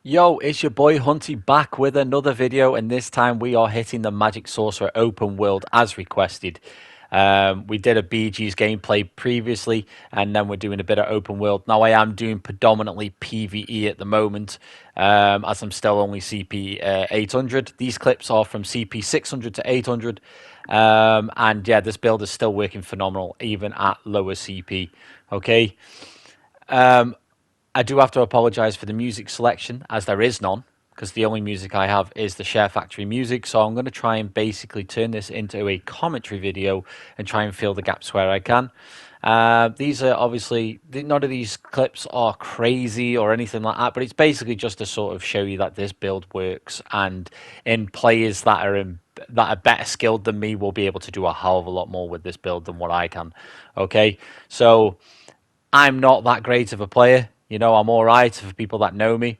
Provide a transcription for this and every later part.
Yo, it's your boy Hunty back with another video, and this time we are hitting the Magic Sorcerer open world as requested. We did a BG's gameplay previously, and then we're doing a bit of open world. Now I am doing predominantly PvE at the moment, as I'm still only CP 800. These clips are from CP 600 to 800, and yeah, this build is still working phenomenal even at lower CP. Okay. I do have to apologise for the music selection, as there is none, because the only music I have is the Share Factory music. So I'm going to try and basically turn this into a commentary video and try and fill the gaps where I can. These are obviously, none of these clips are crazy or anything like that, but it's basically just to sort of show you that this build works, and in players that are better skilled than me will be able to do a hell of a lot more with this build than what I can. Okay, so I'm not that great of a player. You know, I'm all right for people that know me,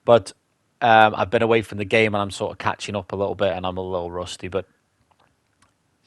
but I've been away from the game and I'm sort of catching up a little bit and I'm a little rusty. But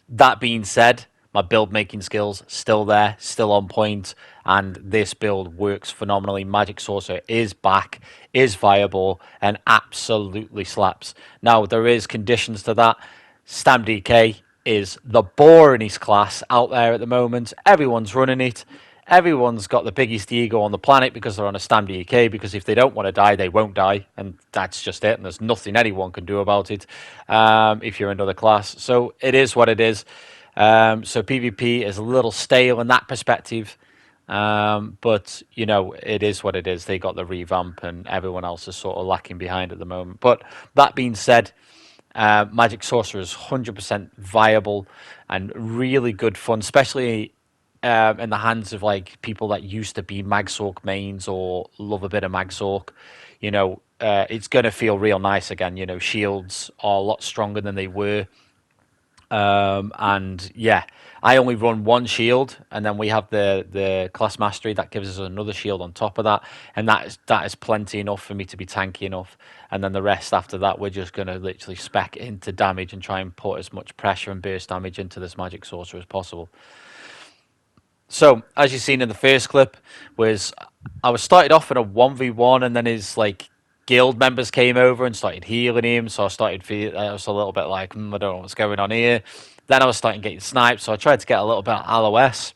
that being said, my build making skills still there, still on point, and this build works phenomenally. Magic Sorcerer is back, is viable, and absolutely slaps. Now there is conditions to that. Stam DK is the boringest class out there at the moment. Everyone's running it. Everyone's got the biggest ego on the planet because they're on a Stam DK, because if they don't want to die, they won't die. And that's just it. And there's nothing anyone can do about it if you're another class. So it is what it is. So PvP is a little stale in that perspective. But, you know, it is what it is. They got the revamp and everyone else is sort of lacking behind at the moment. But that being said, Magic Sorcerer is 100% viable and really good fun, especially in the hands of like people that used to be Magsorc mains or love a bit of Magsorc. You know, it's going to feel real nice again. You know, shields are a lot stronger than they were. And yeah, I only run one shield, and then we have the class mastery that gives us another shield on top of that, and that is plenty enough for me to be tanky enough. And then the rest after that, we're just going to literally spec into damage and try and put as much pressure and burst damage into this Magic Sorcerer as possible. So, as you've seen in the first clip, was I was started off in a 1v1, and then his like guild members came over and started healing him. So I started feeling, I was a little bit like, I don't know what's going on here. Then I was starting getting sniped, so I tried to get a little bit of LOS.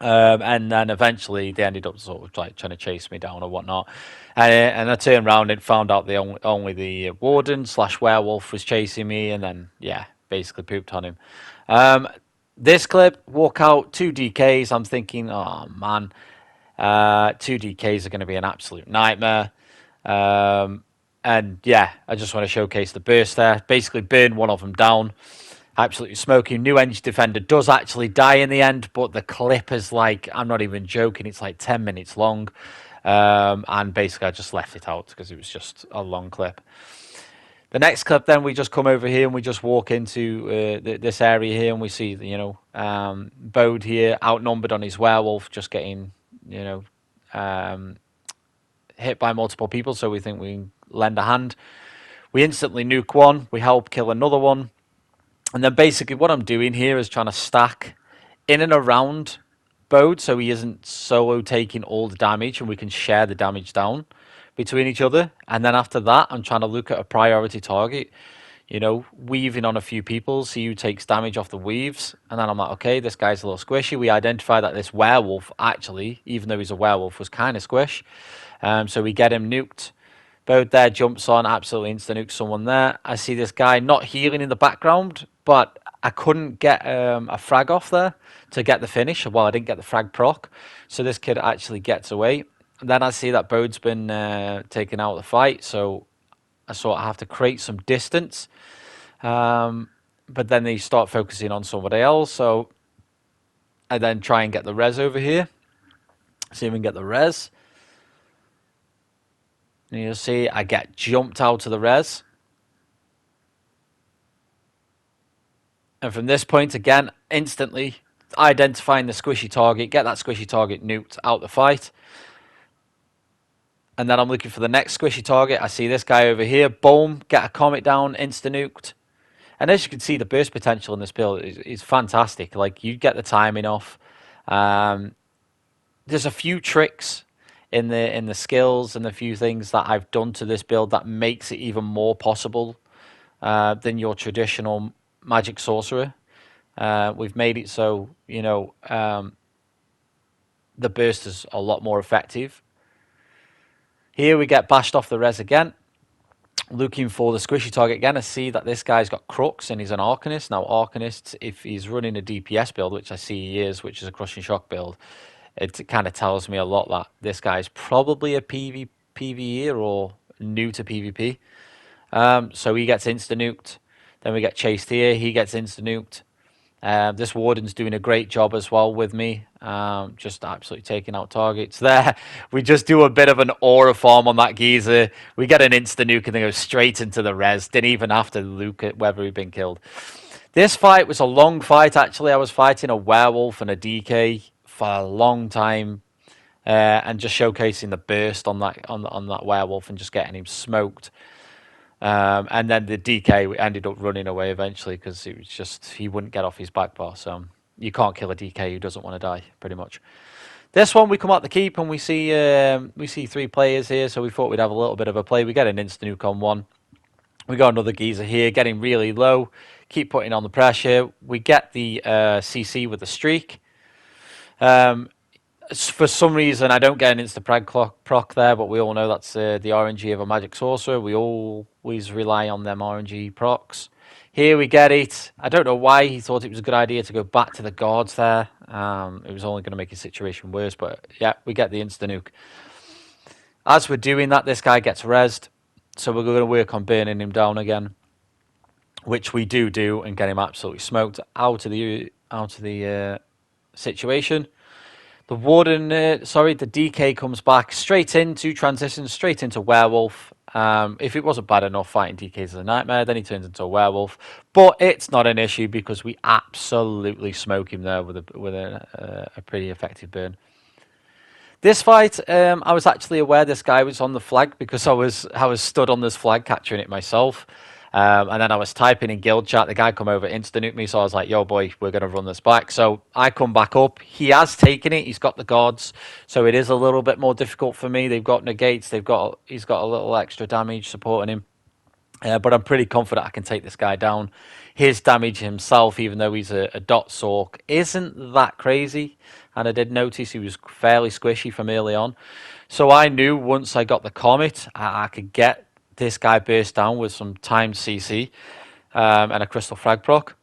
And then eventually they ended up sort of like trying to chase me down or whatnot. And I turned around and found out only the warden slash werewolf was chasing me, and then yeah, basically pooped on him. This clip, walk out 2 DKs. I'm thinking, oh man, 2 DKs are going to be an absolute nightmare. And yeah, I just want to showcase the burst there. Basically, burn one of them down. Absolutely smoking. New Edge Defender does actually die in the end, but the clip is like, I'm not even joking, it's like 10 minutes long. And basically, I just left it out because it was just a long clip. The next clip, then we just come over here and we just walk into this area here, and we see, you know, Bode here outnumbered on his werewolf, just getting, you know, hit by multiple people. So we think we can lend a hand. We instantly nuke one. We help kill another one. And then basically what I'm doing here is trying to stack in and around Bode so he isn't solo taking all the damage, and we can share the damage down between each other. And then after that, I'm trying to look at a priority target, you know, weaving on a few people, see who takes damage off the weaves. And then I'm like, okay, this guy's a little squishy. We identify that this werewolf, actually, even though he's a werewolf, was kind of squish. So we get him nuked. Bode there jumps on, absolutely instant nuke someone there. I see this guy not healing in the background, but I couldn't get a frag off there to get the finish. Well, I didn't get the frag proc. So this kid actually gets away. And then I see that Bode's been taken out of the fight, so I sort of have to create some distance. But then they start focusing on somebody else, so I then try and get the res over here. See if we can get the res. And you'll see I get jumped out of the res. And from this point, again, instantly identifying the squishy target, get that squishy target nuked out the fight. And then I'm looking for the next squishy target. I see this guy over here. Boom, get a comet down, insta-nuked. And as you can see, the burst potential in this build is fantastic. Like, you get the timing off. There's a few tricks in the skills and the few things that I've done to this build that makes it even more possible than your traditional magic sorcerer. We've made it so, you know, the burst is a lot more effective. Here we get bashed off the res again. Looking for the squishy target again. I see that this guy's got Crux and he's an Arcanist. Now, Arcanist, if he's running a DPS build, which I see he is, which is a Crushing Shock build, it kind of tells me a lot that this guy's probably a PvEer or new to PvP. So he gets insta-nuked. Then we get chased here. He gets insta-nuked. This Warden's doing a great job as well with me. Just absolutely taking out targets there. We just do a bit of an aura farm on that geezer. We get an insta-nuke and then go straight into the res. Didn't even have to look at whether he'd been killed. This fight was a long fight, actually. I was fighting a werewolf and a DK for a long time. And just showcasing the burst on that werewolf and just getting him smoked. And then the DK ended up running away eventually because it was just he wouldn't get off his back bar. So you can't kill a DK who doesn't want to die, pretty much. This one we come out the keep and we see 3 players here, so we thought we'd have a little bit of a play. We get an insta nuke on one. We got another geezer here, getting really low. Keep putting on the pressure. We get the CC with the streak. For some reason, I don't get an insta proc there, but we all know that's the RNG of a magic sorcerer. We always rely on them RNG procs. Here we get it. I don't know why he thought it was a good idea to go back to the guards there. It was only going to make his situation worse, but yeah, we get the insta-nuke. As we're doing that, this guy gets rezzed, so we're going to work on burning him down again, which we do and get him absolutely smoked out of the situation. The Warden, the DK comes back straight into transition, straight into Werewolf. If it wasn't bad enough fighting DKs as a nightmare, then he turns into a Werewolf. But it's not an issue because we absolutely smoke him there with a pretty effective burn. This fight, I was actually aware this guy was on the flag because I was stood on this flag capturing it myself. And then I was typing in guild chat. The guy come over, insta-nuke me. So I was like, yo, boy, we're going to run this back. So I come back up. He has taken it. He's got the guards. So it is a little bit more difficult for me. They've got negates. He's got a little extra damage supporting him. But I'm pretty confident I can take this guy down. His damage himself, even though he's a dot Sorc, isn't that crazy. And I did notice he was fairly squishy from early on. So I knew once I got the Comet, I could get this guy burst down with some timed CC and a Crystal Frag proc.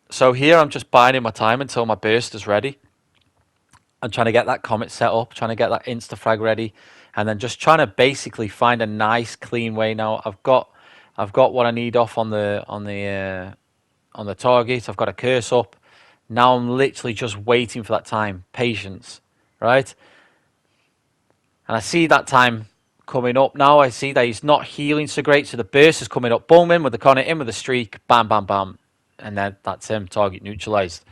So here I'm just biding my time until my burst is ready. I'm trying to get that Comet set up, trying to get that Insta Frag ready, and then just trying to basically find a nice clean way. Now I've got what I need off on the target. I've got a curse up. Now I'm literally just waiting for that time. Patience, right? And I see that time coming up now. I see that he's not healing so great, so the burst is coming up. Boom, in with the Connor, in with the streak. Bam, bam, bam. And then that's him, target neutralized.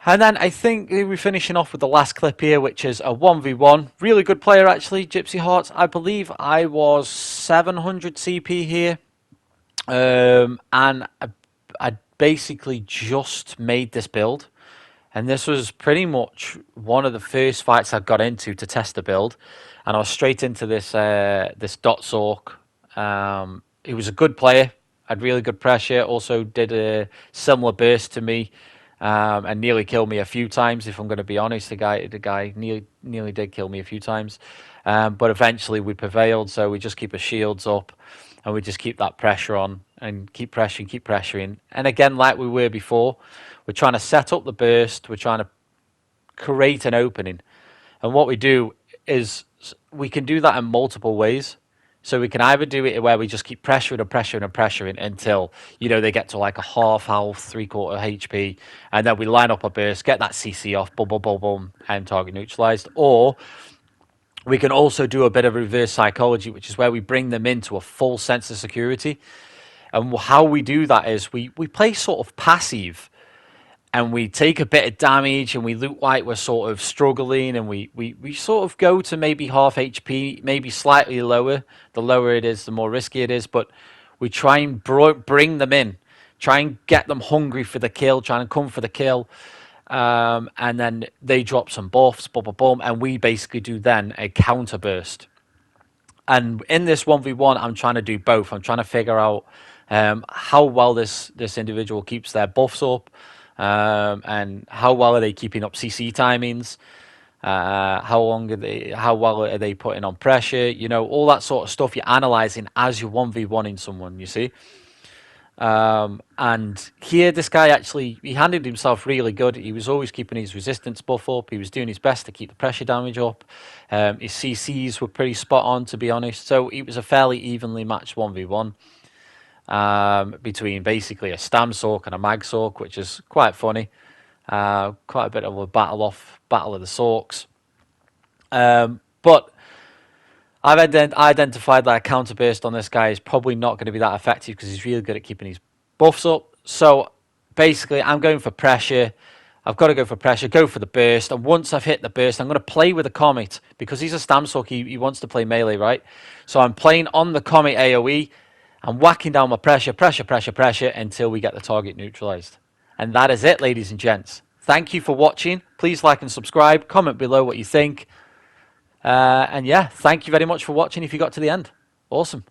And then I think we're finishing off with the last clip here, which is a 1v1. Really good player, actually, Gypsy Hearts. I believe I was 700 CP here. And I basically just made this build. And this was pretty much one of the first fights I got into to test the build. And I was straight into this dot Sorc. He was a good player, had really good pressure, also did a similar burst to me, and nearly killed me a few times, if I'm going to be honest. The guy nearly did kill me a few times. But eventually we prevailed, so we just keep our shields up, and we just keep that pressure on, and keep pressuring. And again, like we were before, we're trying to set up the burst, we're trying to create an opening. And what we do is we can do that in multiple ways. So we can either do it where we just keep pressuring until, you know, they get to like a half health, 3/4 HP, and then we line up a burst, get that CC off, boom, boom, boom, boom, and target neutralized. Or we can also do a bit of reverse psychology, which is where we bring them into a full sense of security. And how we do that is we play sort of passive, and we take a bit of damage, and we look like we're sort of struggling, and we sort of go to maybe half HP, maybe slightly lower. The lower it is, the more risky it is, but we try and bring them in, try and get them hungry for the kill, try and come for the kill. and then they drop some buffs, boom, boom, boom, and we basically do then a counter burst. And in this 1v1, I'm trying to do both. I'm trying to figure out how well this individual keeps their buffs up, and how well are they keeping up CC timings. How well are they putting on pressure? You know, all that sort of stuff you're analyzing as you're 1v1ing someone, you see. And here, this guy actually, he handled himself really good. He was always keeping his resistance buff up. He was doing his best to keep the pressure damage up. His CCs were pretty spot on, to be honest. So it was a fairly evenly matched 1v1 between basically a Stam Sorc and a Mag Sorc, which is quite funny. Quite a bit of a battle of the Sorcs. But I've identified that a counter burst on this guy is probably not going to be that effective because he's really good at keeping his buffs up. So basically, I'm going for pressure. I've got to go for pressure, go for the burst. And once I've hit the burst, I'm going to play with the Comet because he's a Stam Sorc. He wants to play melee, right? So I'm playing on the Comet AoE. I'm whacking down my pressure until we get the target neutralized. And that is it, ladies and gents. Thank you for watching. Please like and subscribe. Comment below what you think. And yeah, thank you very much for watching if you got to the end. Awesome.